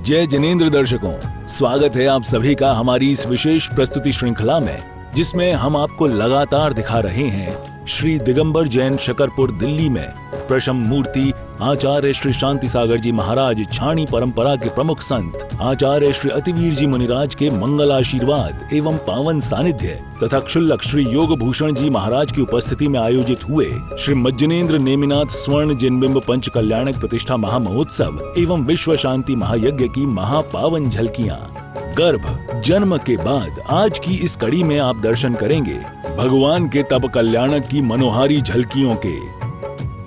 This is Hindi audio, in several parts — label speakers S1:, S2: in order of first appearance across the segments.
S1: जय जिनेंद्र दर्शकों, स्वागत है आप सभी का हमारी इस विशेष प्रस्तुति श्रृंखला में, जिसमें हम आपको लगातार दिखा रहे हैं श्री दिगंबर जैन शकरपुर दिल्ली में प्रशम मूर्ति आचार्य श्री शांति सागर जी महाराज छाणी परंपरा के प्रमुख संत आचार्य श्री अतिवीर जी मुनिराज के मंगल आशीर्वाद एवं पावन सानिध्य तथा क्षुल्लक श्री योग भूषण जी महाराज की उपस्थिति में आयोजित हुए श्री मज्जनेन्द्र नेमिनाथ स्वर्ण जिनबिंब पंच कल्याणक प्रतिष्ठा महामहोत्सव एवं विश्व शांति महायज्ञ की महापावन झलकियां। गर्भ जन्म के बाद आज की इस कड़ी में आप दर्शन करेंगे भगवान के तप कल्याणक की मनोहारी झलकियों के।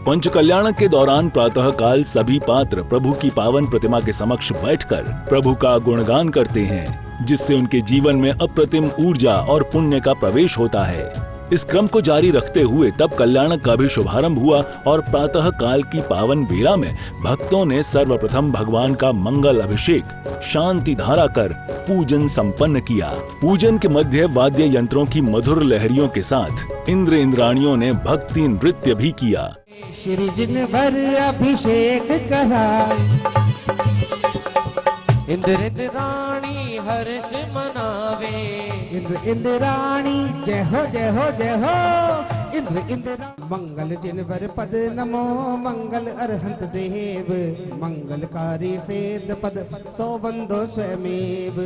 S1: पंच कल्याणक के दौरान प्रातः काल सभी पात्र प्रभु की पावन प्रतिमा के समक्ष बैठकर प्रभु का गुणगान करते हैं, जिससे उनके जीवन में अप्रतिम ऊर्जा और पुण्य का प्रवेश होता है। इस क्रम को जारी रखते हुए तप कल्याणक का भी शुभारंभ हुआ और प्रातः काल की पावन बेला में भक्तों ने सर्वप्रथम भगवान का मंगल अभिषेक शांति धारा कर पूजन संपन्न किया। पूजन के मध्य वाद्य यंत्रों की मधुर लहरियों के साथ इंद्र इंद्राणियों ने भक्ति नृत्य भी किया।
S2: श्री जिन भर अभिषेक करा, इंद्र इंद्राणी हर्ष मनावे, इंद्र इंद्राणी जय हो जय हो जय हो, इंद्र इंद्र मंगल जिन भर पद नमो मंगल अरहंत देव, मंगलकारी सेद पद सो बंदो स्वयमेव,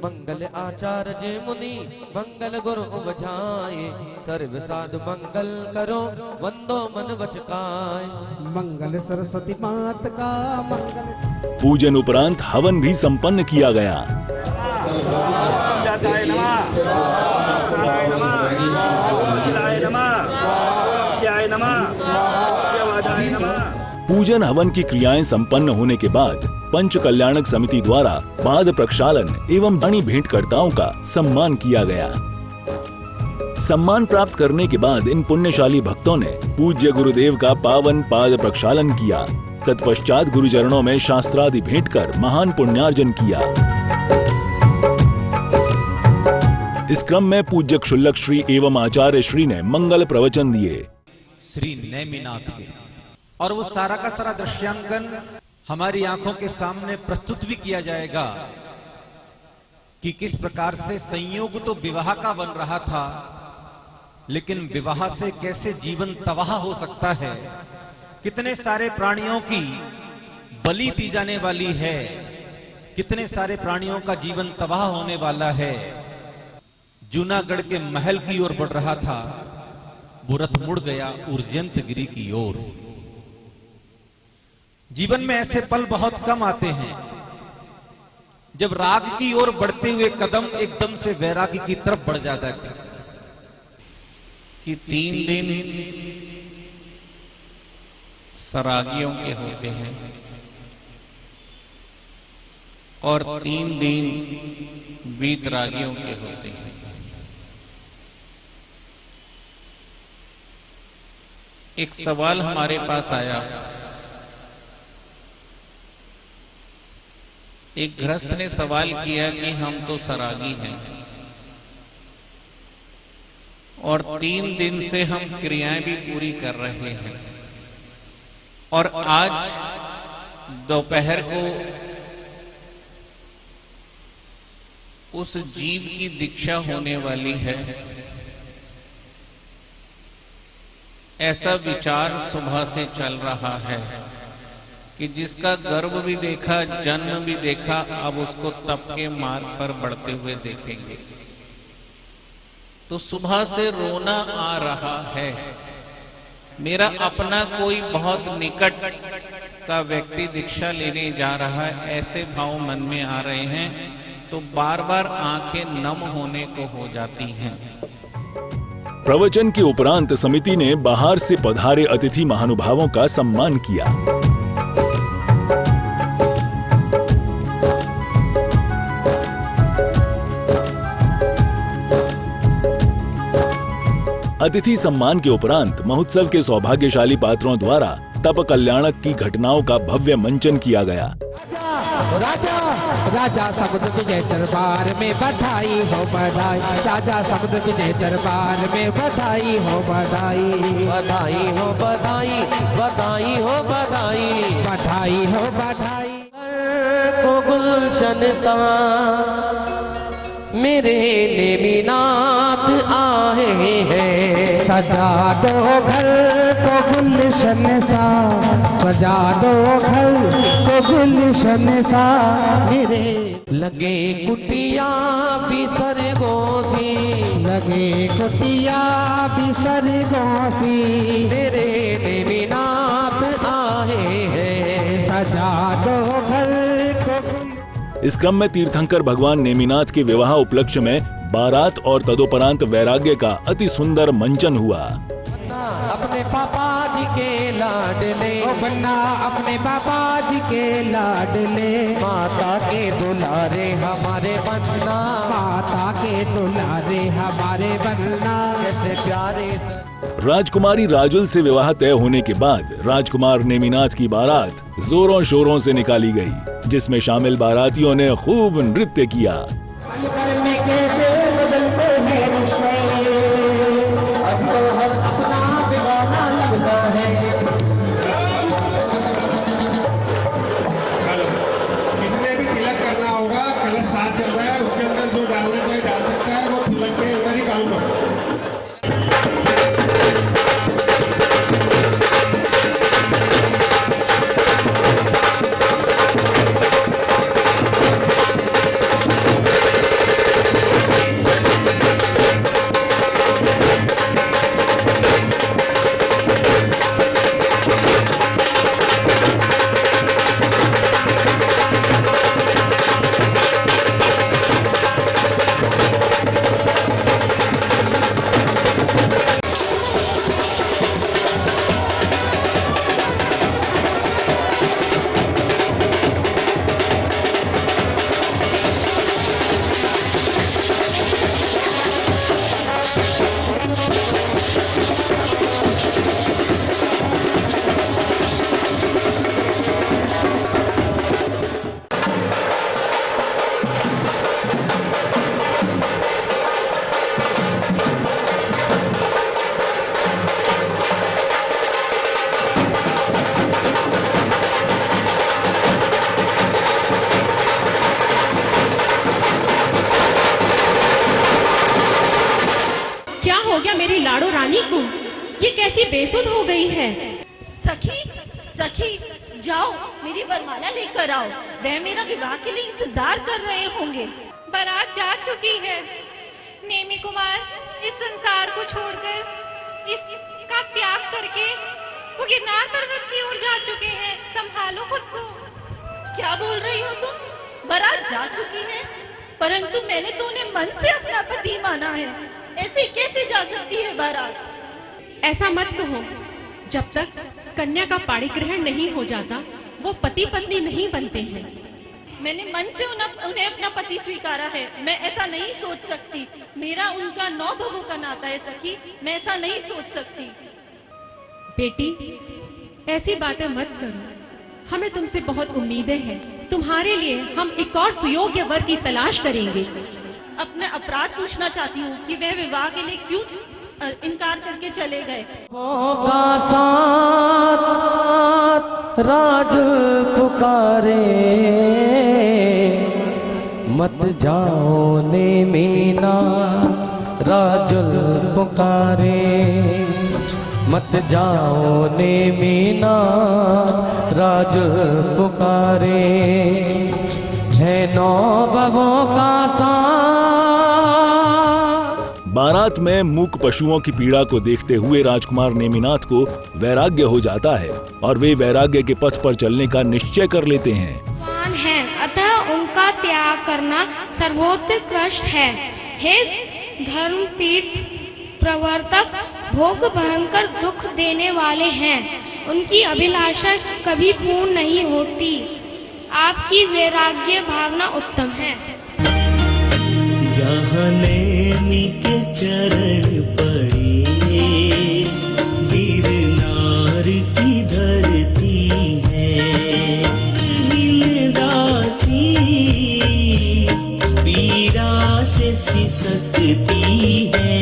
S2: मंगल आचार्य मुनि मंगल गुरु उपजाए, सर्व साधु मंगल करो वंदो मन वचकाय, मंगल सरस्वती मात का मंगल।
S1: पूजन उपरांत हवन भी संपन्न किया गया। पूजन हवन की क्रियाएं संपन्न होने के बाद पंच कल्याणक समिति द्वारा पाद प्रक्षालन एवं धनी भेंटकर्ताओं का सम्मान किया गया। सम्मान प्राप्त करने के बाद इन पुण्यशाली भक्तों ने पूज्य गुरुदेव का पावन पाद प्रक्षालन किया। तत्पश्चात गुरुचरणों में शास्त्रादि भेंट कर महान पुण्यार्जन किया। इस क्रम में पूज्य क्षुल्लक श्री एवं आचार्य श्री ने मंगल प्रवचन दिए।
S3: श्री नेमिनाथ के और वो सारा का सारा दृश्यांकन हमारी आंखों के सामने प्रस्तुत भी किया जाएगा कि किस प्रकार से संयोग तो विवाह का बन रहा था, लेकिन विवाह से कैसे जीवन तबाह हो सकता है, कितने सारे प्राणियों की बलि दी जाने वाली है, कितने सारे प्राणियों का जीवन तबाह होने वाला है। जूनागढ़ के महल की ओर बढ़ रहा था, वो रथ मुड़ गया उर्जयंतगिरी की ओर। जीवन में ऐसे पल बहुत कम आते हैं जब राग की ओर बढ़ते हुए कदम एकदम से वैरागी की तरफ बढ़ जाता है। कि 3 दिन सरागियों के होते हैं और 3 दिन वीतरागियों के होते हैं। एक सवाल हमारे पास आया, एक गृहस्थ ने सवाल किया कि हम तो सरागी हैं और 3 दिन से हम क्रियाएं भी पूरी कर रहे हैं और आज दोपहर को उस जीव की दीक्षा होने वाली है। ऐसा विचार सुबह से चल रहा है कि जिसका गर्भ भी देखा, जन्म भी देखा, अब उसको तप के मार्ग पर बढ़ते हुए देखेंगे। तो सुबह से रोना आ रहा है। मेरा अपना कोई बहुत निकट का व्यक्ति दीक्षा लेने जा रहा है, ऐसे भाव मन में आ रहे हैं, तो बार बार आंखें नम होने को हो जाती हैं।
S1: प्रवचन के उपरांत समिति ने बाहर से पधारे अतिथि महानुभावों का सम्मान किया। अतिथि सम्मान के उपरांत महोत्सव के सौभाग्यशाली पात्रों द्वारा तप कल्याणक की घटनाओं का भव्य मंचन किया गया।
S2: राजा राजा समुद्र विजय दरबार में बधाई हो बधाई, राजा समुद्र विजय दरबार में बधाई हो बधाई, बधाई हो बधाई, बधाई हो बधाई, बधाई हो बधाई। को गुल गुलशन सा मेरे नेमिनाथ आए हैं।
S4: सजा दो घर को गुलशन सा, सजा दो घर को गुलशन सा मेरे।
S2: लगे कुटिया भी सरगोसी,
S4: लगे कुटिया भी सरगोसी
S2: मेरे नेमिनाथ आए हैं।
S4: सजा दो घर को।
S1: इस क्रम में तीर्थंकर भगवान नेमिनाथ के विवाह उपलक्ष्य में बारात और तदोपरांत वैराग्य का अति सुंदर मंचन हुआ।
S2: अपने पापा जी के लाडले,
S4: ओ बन्ना अपने पापा जी के लाडले,
S2: माता के दुलारे हमारे बनना,
S4: माता के दुलारे हमारे बनना।
S2: कैसे प्यारे।
S1: राजकुमारी राजुल से विवाह तय होने के बाद राजकुमार नेमिनाथ की बारात जोरों शोरों से निकाली गई, जिसमें शामिल बारातियों ने खूब नृत्य किया।
S5: किसने भी तिलक करना होगा, कलश साथ चल रहा है, उसके अंदर जो डालना चाहे डाल सकता है, वो तिलक के अंदर ही काउंट होगा।
S6: मेरी लाड़ो रानी को, ये कैसी बेसुध हो गई है।
S7: सखी सखी जाओ मेरी वरमाला लेकर आओ, वह मेरा विवाह के लिए इंतजार कर रहे होंगे।
S6: बारात जा चुकी है। नेमी कुमार इस संसार को छोड़कर, इसका त्याग करके वो गिरनार पर्वत की ओर जा चुके हैं। संभालो खुद को।
S7: क्या बोल रही हो तुम? बारात जा चुकी है, परंतु मैंने तो उन्हें मन से अपना पति माना है। ऐसे कैसे जा सकती है बारात?
S6: ऐसा मत कहो। जब तक कन्या का पाणी ग्रहण नहीं हो जाता, वो पति पत्नी नहीं बनते हैं।
S7: मैंने मन से उन्हें अपना पति स्वीकारा है। मैं ऐसा नहीं सोच सकती। मेरा उनका 9 भवों का नाता है सखी, मैं ऐसा नहीं सोच सकती।
S6: बेटी, ऐसी बातें मत करो। हमें तुमसे बहुत उम्मीदें हैं। तुम्हारे लिए हम एक और सुयोग्य वर की तलाश करेंगे।
S7: अपना अपराध पूछना चाहती हूँ कि वह विवाह के लिए क्यों इनकार करके चले गए।
S2: का साथ राज पुकारे, मत जाओ नेमिना राजुल पुकारे, मत जाओ नेमिना राजुल पुकारे, है 9 भवों का साथ।
S1: बारात में मूक पशुओं की पीड़ा को देखते हुए राजकुमार नेमिनाथ को वैराग्य हो जाता है और वे वैराग्य के पथ पर चलने का निश्चय कर लेते हैं।
S8: अतः उनका त्याग करना सर्वोत्कृष्ट है। हे धर्म तीर्थ प्रवर्तक, भोग भयंकर दुख देने वाले हैं। उनकी अभिलाषा कभी पूर्ण नहीं होती। आपकी वैराग्य भावना उत्तम है।
S9: जहाँ नेमी के चरण पड़े, गिरनार की धरती है, दासी पीड़ा से सिसकती है।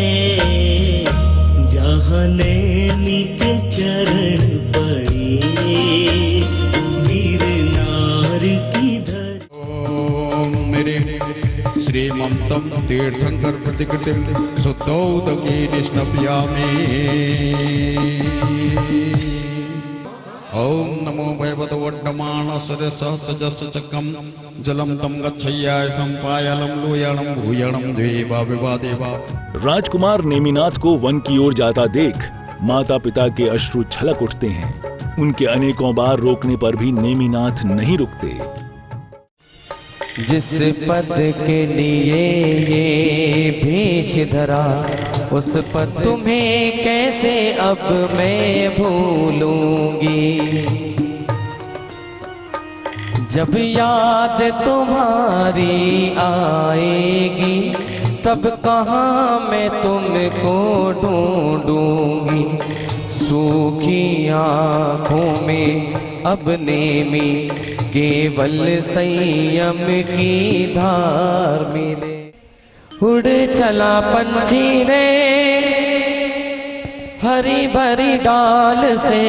S9: जहाँ नेमी के चरण पड़े, गिरनार की धरती।
S5: तीर्थंकर प्रतिकृतिं शुद्धौदकेन स्नपयामि। ओम नमो भगवतोड्डमानसरसहस्रजस्चकं जलम तम गच्छय्याय संपायलं लोयणं भूयणं द्वेवा विवादेवा।
S1: राजकुमार नेमिनाथ को वन की ओर जाता देख माता पिता के अश्रु छलक उठते हैं। उनके अनेकों बार रोकने पर भी नेमिनाथ नहीं रुकते।
S10: जिस पद के लिए ये भेष धरा, उस पद तुम्हें कैसे अब मैं भूलूंगी। जब याद तुम्हारी आएगी, तब कहाँ मैं तुमको ढूंढूंगी। सूखी आँखों में अब नेमी केवल संयम की धार मिले। उड़ चला पंछी रे हरी भरी डाल से,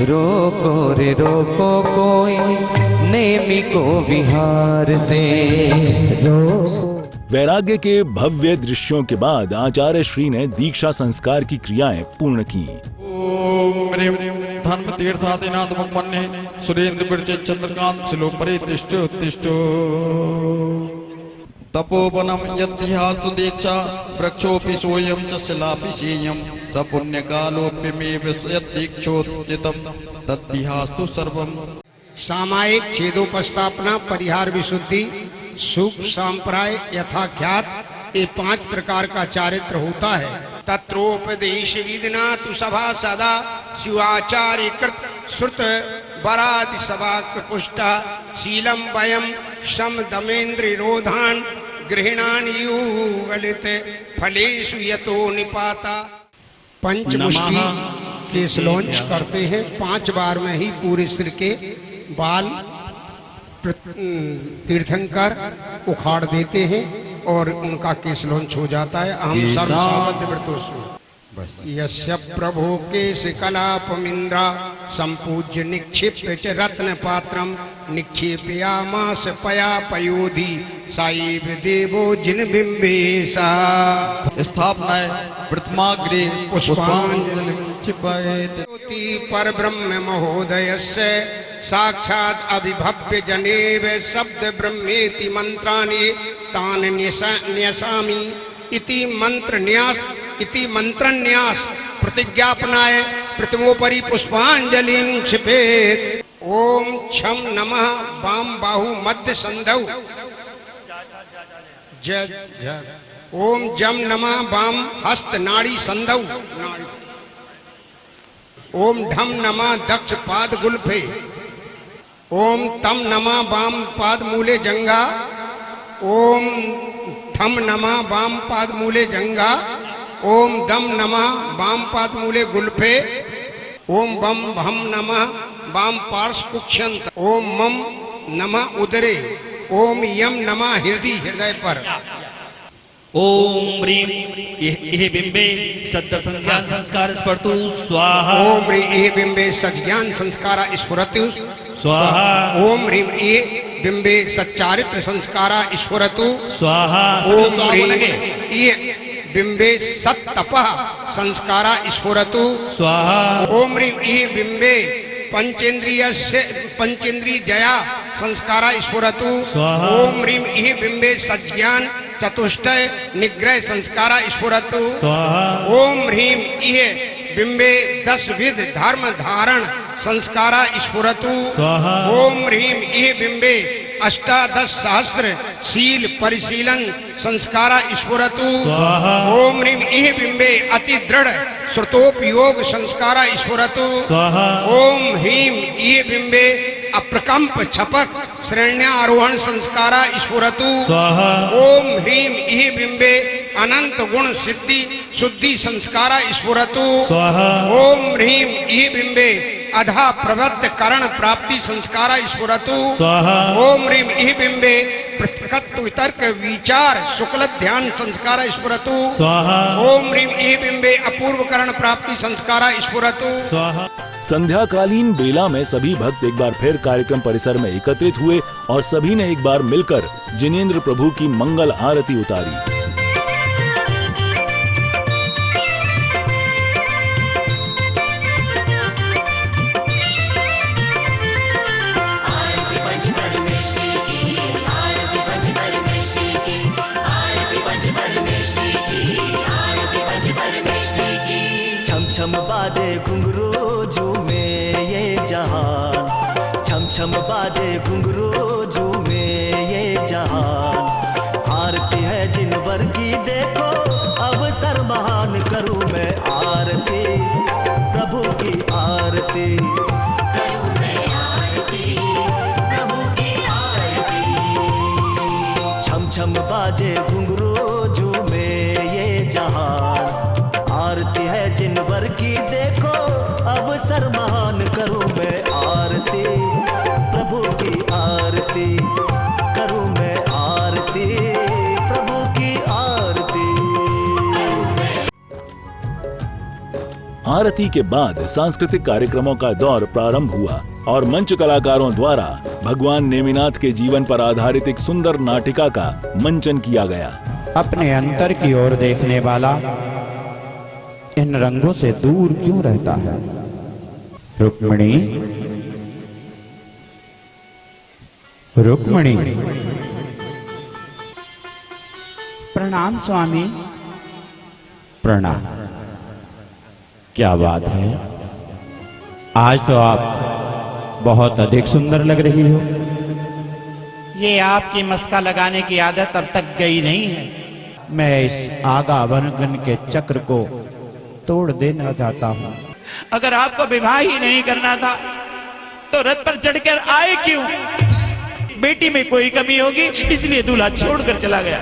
S10: रोको रे रोको कोई नेमी को विहार से रोको।
S1: वैराग्य के भव्य दृश्यों के बाद आचार्य श्री ने दीक्षा संस्कार की क्रियाएं पूर्ण की।
S5: ओम ह्रीं धर्म तीर्थादिनाथ मुक्मन्ये सुरेंद्र बिरचे चंद्रकांत शिलो परे तिष्ठो तिष्ठो। तपोवनम यद्यास्तु दीक्षा वृक्षोपि सोयम च शिलापि सेयम स पुण्यकालोप्य मे विश्वदीक्षोचितम तद्यास्तु सर्वम।
S11: सामायिक छेदोपस्थापना, परिहार विशुद्धि, सुख सांप्राय यथाख्यात, ये 5 प्रकार का चारित्र होता है। तत्रोपदेश विदिना तु सभा सदा शिवाचार्य कृत श्रुत बरादि सभा पुष्टा शीलम वयम शम दमेन्द्र रोधान गृहिणान युगलित फलेषु यतो निपाता। पंचमुष्टि केस लॉन्च करते हैं, 5 बार में ही पूरे सिर के बाल तीर्थंकर उखाड़ देते हैं और उनका केस लॉन्च हो जाता है। हम सब यस्य प्रभो केश कलापमिंद्रा संपूज्य निक्षिप्य च रत्न पात्रम निक्षेपयामास पया पयोधि साईब देवो जिन बिंबेसा।
S5: स्थापना प्रतिमाग्रे पुष्पांजलि
S11: पर ब्रह्म महोदयस्य साक्षात् अभिभव्य जनेव शब्द ब्रह्मेति मंत्राणि तान न्यसामि इति मंत्रन्यास प्रतिज्ञापनाय प्रतिमोपरि पुष्पांजलिं क्षिपेत्। ओम छम नमः वाम बाहु मध्य संधौ जय जय। ओम जम नमः वाम हस्त नाड़ी संधौ नाड़ी। ओम ढम नमः दक्ष पाद गुल्फे। ओम तम नमः वाम पाद मूले जंगा। ओम ठम नमः वाम पाद मूले जंगा। ओम दम नमः वाम पाद मूले गुल्फे। ओम बम भम नमः वाम पार्श कुक्षंत। ओम मम नमः उदरे। ओम यम नमः हृदय पर।
S9: ओम ह्रीं इह बिंबे सज्ञान संस्कार स्फुरतु स्वाहा।
S11: ओम ह्रीं इह बिंबे सज्ञान संस्कार स्फुरतु
S9: स्वाहा।
S11: ओम ह्रीं इह बिंबे सच्चारित्र संस्कारा स्फुरतु स्वाहा। ओम ह्रीं इह बिंबे सत्तपः संस्कारा स्फुरतु स्वाहा। ओम ह्रीं इह बिंबे पंचेन्द्रिय जया संस्कारा स्फुरतु स्वाहा। ओम ह्रीं इह बिंबे सज्ञान चतुष्टय निग्रह संस्कारा स्फुरतु स्वाहा। ओम ह्रीं इह बिंबे 10 विध धर्म धारण संस्कारा स्फुरतु स्वाहा। ओम ह्रीं इह बिंबे 18 सहस्त्र शील परिशीलन संस्कारा स्फुरतु स्वाहा। ओम ह्रीं इह बिंबे अति दृढ़ श्रुतोपयोग संस्कारा स्फुरतु स्वाहा। ओम ह्रीं इह बिंबे अप्रकंप छपक श्रेण्यारोहण संस्कारा स्फुरतु स्वाहा। ओम ह्रीं इह बिंबे अनंत गुण सिद्धि शुद्धि संस्कारा स्फुरतु स्वाहा। ओम ह्रीं इह बिंबे अधा प्रवृत्त करण प्राप्ति संस्कारा स्फुरतु स्वाहा। ओम ह्रीं इह बिंबे पृथकत्व हेतु वितर्क विचार शुक्ल ध्यान संस्कार स्फुरतु
S9: स्वाहा।
S11: ओम ह्रीम इह बिंबे अपूर्व करण प्राप्ति संस्कार स्फुरतु
S9: स्वाहा।
S1: संध्याकालीन बेला में सभी भक्त एक बार फिर कार्यक्रम परिसर में एकत्रित हुए और सभी ने एक बार मिलकर जिनेंद्र प्रभु की मंगल आरती उतारी।
S12: छम छम बाजे घुंघरू झूमे ये जहान, छम छम बाजे घुंघरू झूमे ये जहान। आरती है जिनवर की देखो अवसर महान, करूं मैं आरती प्रभु की आरती, करूं मैं आरती प्रभु की आरती। छम छम बाजे घुंघरू झूमे ये जहान, आरती है जिनवर की देखो अवसर महान, करूं मैं आरती प्रभु की आरती, करूं मैं आरती प्रभु की आरती।
S1: आरती के बाद सांस्कृतिक कार्यक्रमों का दौर प्रारंभ हुआ और मंच कलाकारों द्वारा भगवान नेमिनाथ के जीवन पर आधारित एक सुंदर नाटिका का मंचन किया गया।
S13: अपने अंतर की ओर देखने वाला इन रंगों से दूर क्यों रहता है? रुक्मिणी, रुक्मिणी।
S4: प्रणाम स्वामी।
S13: प्रणाम। क्या बात है, आज तो आप बहुत अधिक सुंदर लग रही हो।
S4: ये आपकी मस्का लगाने की आदत अब तक गई नहीं है।
S13: मैं इस आगावन के चक्र को तोड़ देना चाहता हूँ।
S4: अगर आपको विवाह ही नहीं करना था तो रथ पर चढ़कर आए क्यों? बेटी में कोई कमी होगी इसलिए दूल्हा छोड़कर चला गया।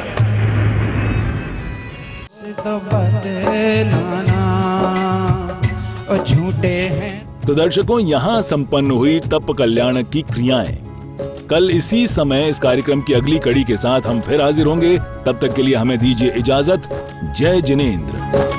S13: झूठे हैं।
S1: तो दर्शकों, यहाँ संपन्न हुई तप कल्याणक की क्रियाएं। कल इसी समय इस कार्यक्रम की अगली कड़ी के साथ हम फिर हाजिर होंगे। तब तक के लिए हमें दीजिए इजाजत। जय जिनेंद्र।